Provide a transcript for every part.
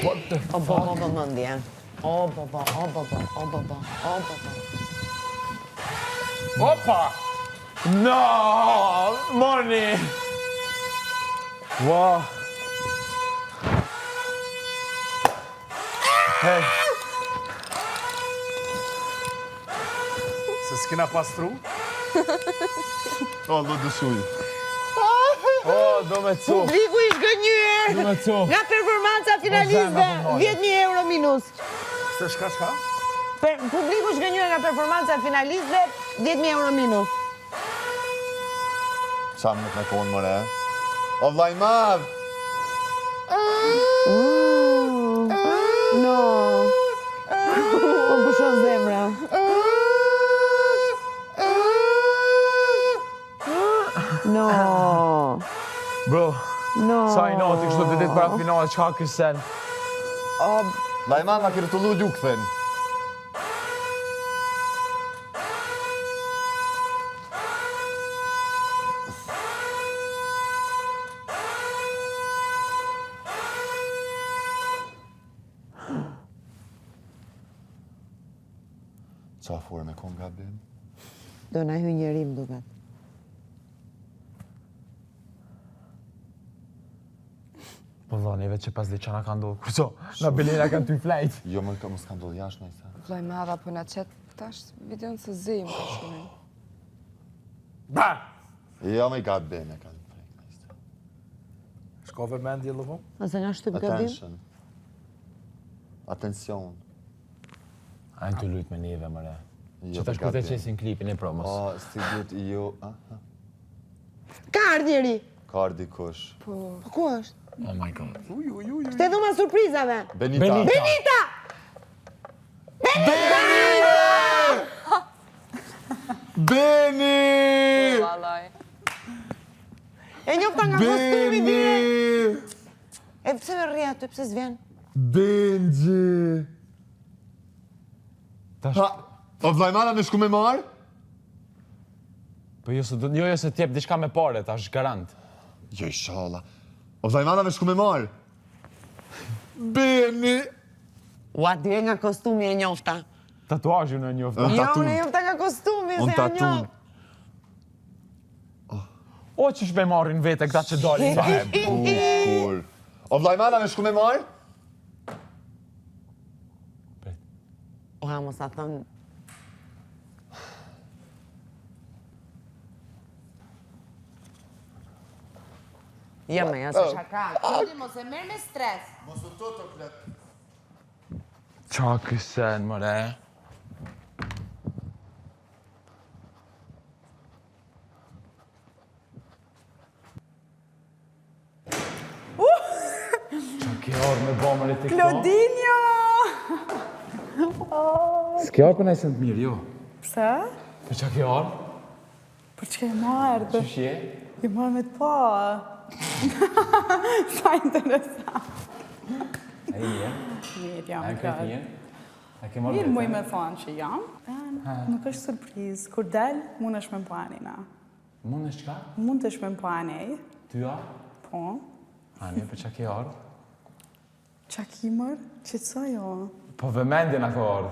What the O fuck? baba mëndje. O baba. Opa! No! Moni! Wow! Hey! Se s'kina pastru? O, do dëshuj. Oh, do me cu! Publiku i shgënjyer Do me cu! nga performanca finalistëve, 10.000 euro minus. Se shka? Publiku i shgënjyer nga performanca finalistëve, 10.000 euro minus. Qamë nuk me konë, more. O, vlaj madh! No. Po pushon zemra. No. Bro, No. sa i noti kështu të ditë para finale, qka kësen? Vlaj madh, ma kërë të lu gjukëthen. Qa forë me konë gabim? Do na hy njërim duket. Po dhonjeve që pas dhe qana ka ndodhë, kur qo, na Belena kanë ty flejt. Jo, më s'ka ndodhë jashtë nëjse. Vlaj madha, po na qëtë tash videon se zim ka shumë. Ba! Jo, me gabim e ka të frejt nëjse. Shkove mendje lëvo? Ase nga shtyp gabim? Attention. Atencion. A në të lujt me neve, mëre. Jo, Që ta me shkute gabim. qesin klipin e promos. O, si gut i jo... Ka ardhë njeri. Ka ardi kush. Po ku është? Oh my god. Shte dhuma surprizave. Benita. Benita! Beni! Valaj. E njofta nga kostumi dire. E pse me rri aty, pse s'vjen? Benji! Ha, o vlajmana me shku me marë? Po jo se t'jep diçka me pare, ta është garant. Jo, ishala. O vlajmana me shku me marë? Beni! Ua, dire nga kostumi e njofta. Tatuajën e njofta. Unë Jo, tatun. unë e njofta nga kostumi, se Unë ja tatun. njoft. O, që shme marrin vete këta që dalin nga e Bukur. O vlajmana me shku me marë? Ua, mos a thënë. Ja me, ja se shaka. Klodi, mos e merr me stres. Mos u të klet. qa kësen, mëre. Qa ke orë me bomër e të këto? Klodinjo! S'ke orë për nëjse të mirë, jo. Pse? Për qa ke orë? Për që e marrë? Qysh je? I marrë me të pa. Sa interesant. A i mirë? Mirë, jam A e kërë. këtë mirë? A ke marrë Mirë muj vete? me thonë që jam. Nuk është surprizë. Kur del, mund është me mpani na. Mund është qka? Mund është me mpani. Ty a? Po. A mirë, për qa ke orë? Qa kimër? Qëtësa jo? Po vëmendje na ka orë.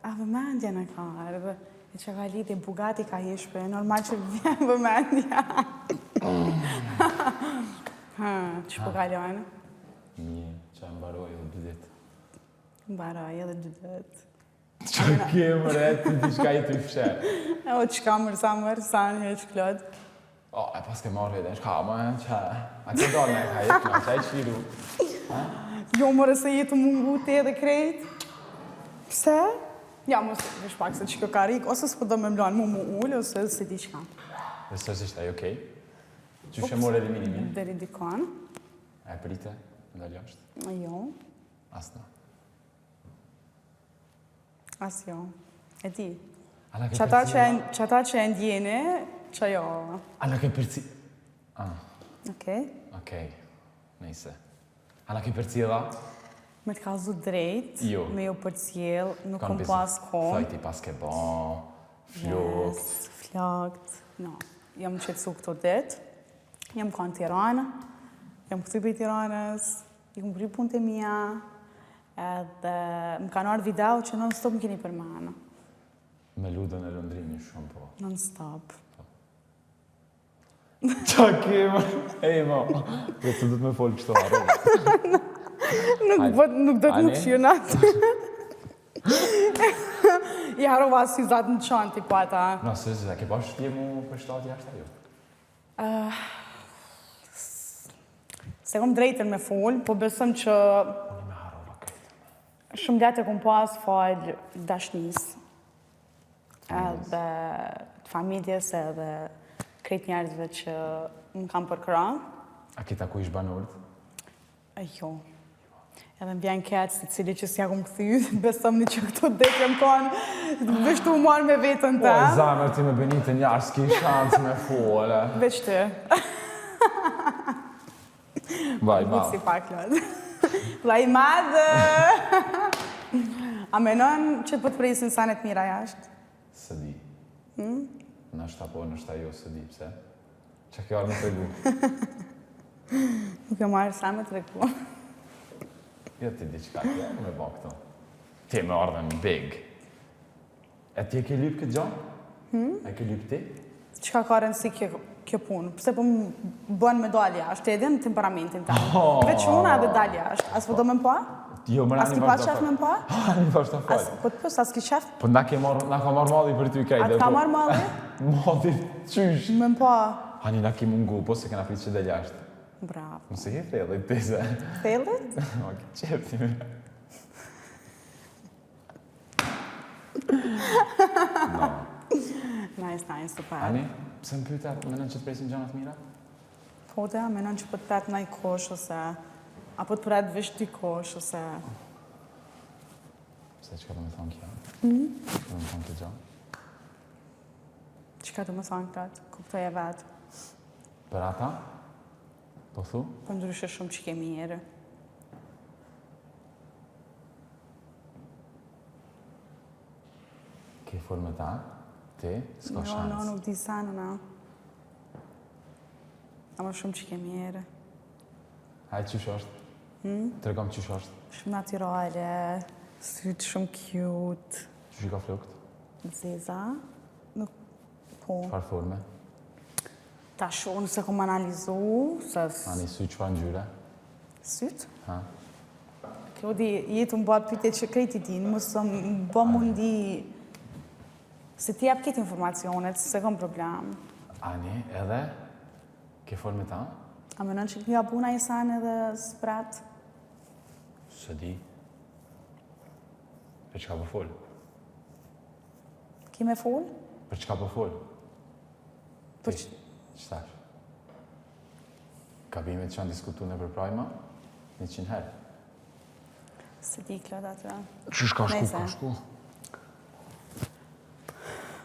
A vëmendja në ka ardhë. E që ka liti Bugatti ka ishpe. Normal që vjen vëmendja. Që po kalojnë? Mirë, qa mbaroj edhe bëzit. Mbaraj edhe 2 ditë. Qa ke mëre, ti diçka i të fshe. E o qka mërsa në heq klod. O, e pas ke marrë edhe, shka, më, qa... A ke dorë me ka jetë, qa i qiru? Jo mërë se jetë mungu te edhe krejt. Pse? Ja, mos vish pak se që kjo ka rik, ose s'po do me mlanë mu ullë, ose se di qka. Dhe së ishte aj okej? Që shë morë eliminimin? Deri dikon. E prite, ndër jashtë? Jo, Asna. as jo. E di. Ala ke Qata përcila? që e ndjeni, që jo. Ala ke përci... Okej. Okej, nejse. Ala ke përcila? Me të kalzu drejt, Jo. me jo për cjell, nuk kom Kam pas kohë. Thajti pas ke bon, flokt. Yes, flokt. No, jam qëtësu këto ditë. Jam kanë Tiranë. Jam këthy për Tiranës. i kom bërë punët e mia, edhe më kanë ardhur video që non-stop më keni përmend. Me ludën e lëndrimit shumë po. Non-stop. Qa kemë? Ej, ma. Dhe të du të me folë kështu arro. Nuk do të më këshirë I harova si zatë në qanë, tipo ata. Në sëzë, a ke pa shtje mu për shtati jashtë ajo? Se kom drejtën me folë, po besëm që Unë me harova këtë. shumë letë e kom pas falë dashnisë. Edhe të familjes edhe krejt njerëzve që më kam përkra. A ki taku ish banorët? Jo. Edhe më vjen ketë se cili që s'ja kom këthy, besëm një që këto dekë më kanë vështu marë me vetën Po, ta. zamër ti me Benitën njarë, s'ki shansë me folë. Veç të. Vaj, ma. Si pak lëtë. Vaj madë! A menon që të presin sanet mira jashtë? Së di. Nështë apo, nështë ajo, së di, pse? Që kjo arë në të regu? Nuk e marrë sa me të regu. Jo, ti di qka tje me bo këto. Ti me ardhen big. E ti e ke lyp këtë gjanë? E ke lyp ti? Qka ka rëndësi kjo punë? Pse po më bën me dalë jashtë, e edhin temperamentin ta. Veç unë edhe dalë jashtë. As po do me më pa? Jo, më As ki pa qef me më pa? Ani vazhdo As fal. po të pës, as ki qef? Po na ka marrë malli për ty i krejt. A të ka marrë malli? Malli, qysh? Me më pa? Ani na ki mungu, po se kena pritë që dhe jashtë. Bravo. Mëse ke thellë ti se. Thellit? Ma ke qef ti me. Nice, super. Ani, pse më pyta, menon që të presin gjanat mira? Po të, menon që po të pret naj kosh ose... Apo të pret vesh dy kosh ose... Pse qka do me thonë kjo? Qka do me thonë kjo gjanë? Qka do me thonë këtë? Kuptoj e vetë. Për ata? Po thu? Po ndryshe shumë që ke mirë. Ke formë ta? Ti? S'ka No, shansë. nuk di sa në. Ama shumë që ke mirë. Hajë qysh është? Të regom qysh është? Shumë natyrale, sytë shumë cute, Qysh i ka flokt? zeza. Nuk, po. Çfarë forme? Ta shonë se kom analizu, se Ani sy çfarë ngjyre? sytë. Ha? Kjo di, jetë më bëtë pyte që krejti din, mësë më bë mundi se ti jap këtë informacionet, se kom problem. Ani, edhe? Ke forme ta? A menon që kjo puna i sanë edhe sprat? Së di. Për çka po fol? Ki me fol? Për çka po fol? Për Ti, Qëtash? Gabimet që janë diskutu në përprajma? 100 herë. Se di klot atë. Qysh ka Nejse. ka shku?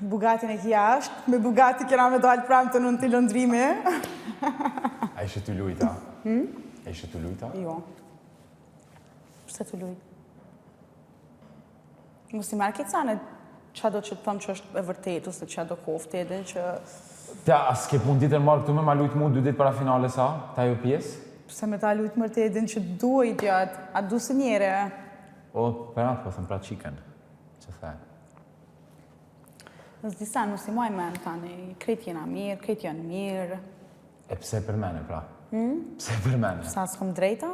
Bugatin e ki jashtë, me Bugatti kena me dalë pramë të nënë të lëndrimi. A ishe të lujta? A ishe të lujta? Jo. Pse të luj? Mos i marrë këtë sane qa do që të thëmë që është e vërtet, ose qa do kofte edhe që... Ta, a s'ke pun ditën marrë këtu me ma lujt mu 2 ditë para finale sa? Ta jo pjesë? Pse me ta lujtë mërte edhe që duaj gjatë, a du së njere. O, për atë po thëmë pra chicken. Që the? Nësë disa nuk si moj men tani, krejt jena mirë, krejt janë mirë. E pse për mene, pra? Pse për mene? Sa s'kom drejta?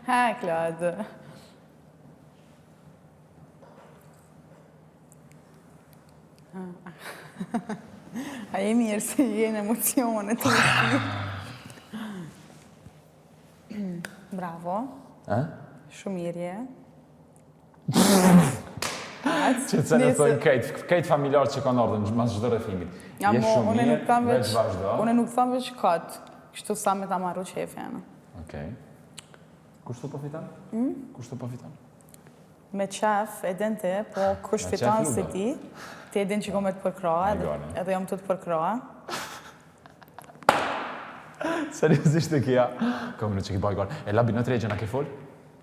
Ha, Klod. A je mirë se jenë emocionet të Bravo, E? shumë mirë je. Që të në thojnë kejt familjarë që kanë ardhën mas çdo rrethimit. Ja, Je mo, shumë une mirë, nuk tham veç veç, vazhdo. une nuk tham veç katë, kështu sa me ta marru qefjen. Okej. Kushtu po fiton? Kushtu po fiton? Me qef, e den ti, po kush Me fiton qef si ludo. ti e din që kom e të përkroa, Me gani. edhe jam të përkroa. Seriosisht e kia. Kom në që ki baj gërë. E labi në tregjen a ke fol?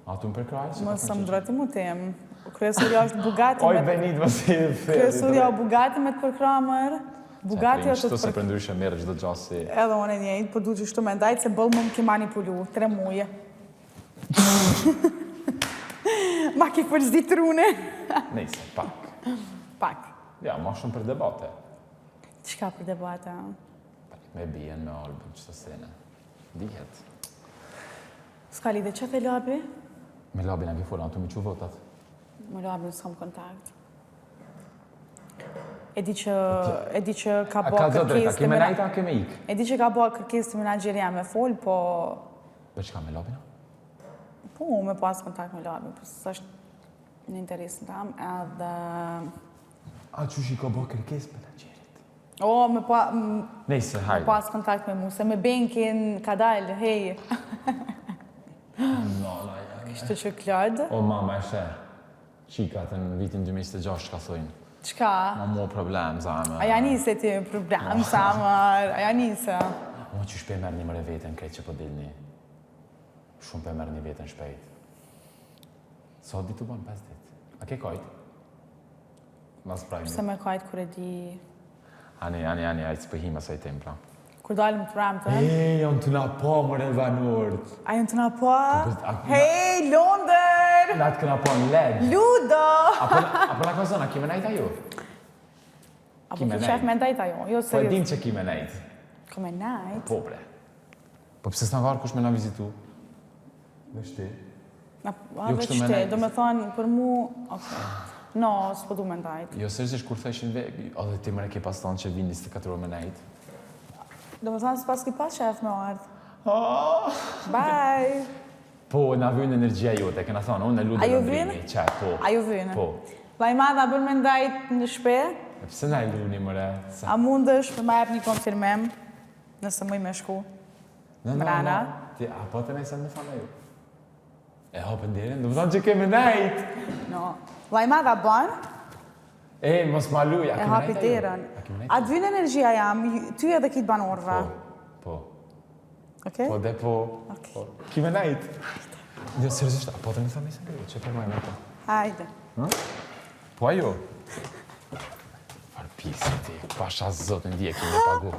A tu më përkraj? Më së më drati mu tem. Kryesurja është Bugatti Oj, me... Benit, më si e theri. Kryesurja o Bugatti me të përkroa mërë. Bugatti Qëto është se për ndryshe merë çdo gjë si... Edhe unë e njëjtë, po du që shtu me ndajtë se bëllë më ki manipulu, 3 muje. Ma ki përzdi trune. Nejse, pak. Pak. Ja, ma shumë për debate. Qka për debate? Me bien, me albën, qëto sene. Dihet. Ska lidhe që the labi? Me labin a ki fola, në të mi që votat. Me labin s'kam kontakt. E di që ka A bo ka zë drejta, kërkes kime najta, kime ik. E di që ka bo kërkes të menaxherja me fol, po... Për çka me labin? Po, me pas kontakt me labin, po s'është në interesin tam, edhe... A që shi ka bo kërkes menaxherit? O, me Nejse, hajde. pas kontakt me mu, se me benkin ka dalë, hej. No, Kishtë që klad. O, mama e shë. Qikat në vitin 2006 ka thojnë. Qka? Ma mu problem, zame. Aja nise ti problem, samar, aja nise. O, që shpe merë një mëre vetën, krejt që po dilni. Shumë pe merë një vetën shpejt. Sa ditë u banë 5 ditë? A ke kajt? Mas prajmë. Se me kajt kur e di... Ani, ajtë s'pëhim asaj tem, pra. Kur dalim të ramë të... Janë të na po, mëre vanurt. A jënë të na po? a- Hej, Londër! Na të këna po në led. Ludo! Apo na ka zona, kime najta ju? Apo Kime ki qef me ndajta jo, jo Po e serios. dim që kime najt. Kome najt? Po, bre. Po pëse s'na varë kush me na vizitu? Dhe shti. A Jo, dhe kështu me qëte, najt. do me thonë për mu... Okej. No, s'po du me ndajt. Jo, sërësisht kur theshin edhe ti mëre ke pas tonë që vinë 24 orë me najt. Do me thonë s'pas ki pas qef me ardh. Bye! Po, na vynë energjia jote, kena thonë, unë e ludo A ju në vynë? ndrimi. Qa, po. A ju vynë? Po. Vaj madha bën me ndajt në shpe, E pëse na e luni, mëre? a mundësh për ma jep një konfirmem, nëse mëj me shku. Mrana? Ti, a po të nejse në fana ju? E hopën dirin, do më thonë që keme najt. No. Vaj madha bën, E, mos ma luj, a e keme hapi najt a ju? derën. A keme najt? A të vynë energjia jam, ty edhe kitë banorva. Po, Okej? po, dhe po. Okej. Po, kime najt. Jo, seriosisht, a po të një thani se lu, që për majnë të. Hajde. Po ajo? Farë pisi ti, pasha zotë në dje kime pagu.